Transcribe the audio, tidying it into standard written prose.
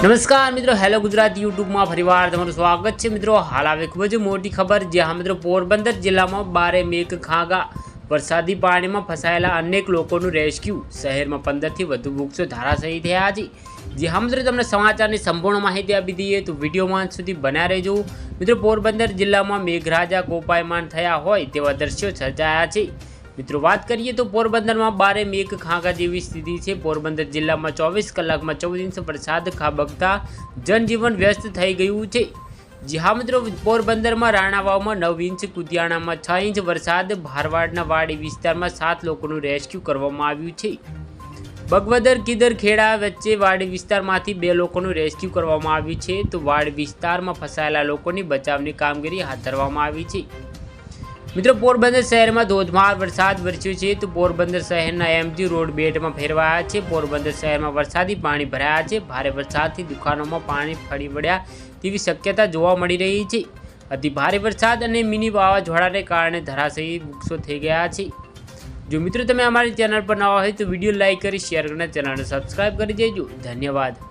નમસ્કાર મિત્રો, હેલો ગુજરાત યુટ્યુબમાં ફરીવાર તમારું સ્વાગત છે। મિત્રો હાલ આવે ખૂબ જ મોટી ખબર, જ્યાં મિત્રો પોરબંદર જિલ્લામાં બારે મેઘખાગા વરસાદી પાણીમાં ફસાયેલા અનેક લોકોનું રેસ્ક્યુ। શહેરમાં 15થી વધુ વૃક્ષો ધરાશાયી થયા છે। જે મિત્રો તમને સમાચારની સંપૂર્ણ માહિતી આપી દઈએ તો વિડીયોમાં સુધી બન્યા રહેજો। મિત્રો પોરબંદર જિલ્લામાં મેઘરાજા કોપાયમાન થયા હોય તેવા દ્રશ્યો સર્જાયા છે। મિત્રો વાત કરીએ તો પોરબંદરમાં બારે મેઘખાગા જેવી સ્થિતિ છે। પોરબંદર જિલ્લામાં 24 કલાકમાં 14 ઇંચ વરસાદ ખાબકતા જનજીવન વ્યસ્ત થઈ ગયું છે। જી હા મિત્રો, પોરબંદરમાં રાણાવાવમાં 9 ઇંચ, કુતિયાણામાં 6 ઇંચ વરસાદ, ભારવાડના વાડી વિસ્તારમાં 7 લોકોનું રેસ્ક્યુ કરવામાં આવ્યું છે। બગવદર કીદરખેડા વચ્ચે વાડી વિસ્તારમાંથી 2 લોકોનું રેસ્ક્યુ કરવામાં આવ્યું છે। તો વાડી વિસ્તારમાં ફસાયેલા લોકોની બચાવની કામગીરી હાથ ધરવામાં આવી છે। મિત્રો પોરબંદર શહેરમાં ધોધમાર વરસાદ વરસ્યો છે। તો પોરબંદર શહેરના એમજી રોડ બેટમાં ફેરવાયા છે। પોરબંદર શહેરમાં વરસાદી પાણી ભરાયા છે। ભારે વરસાદથી દુકાનોમાં પાણી ફરી વળ્યા તેવી શક્યતા જોવા મળી રહી છે। અતિ ભારે વરસાદ અને મિની વાવાઝોડાને કારણે ધરાશાયી વૃક્ષો થઈ ગયા છે। જો મિત્રો તમે અમારી ચેનલ પર નવા હોય તો વિડીયો લાઇક કરી શેર કરીને ચેનલને સબસ્ક્રાઈબ કરી દેજો। ધન્યવાદ।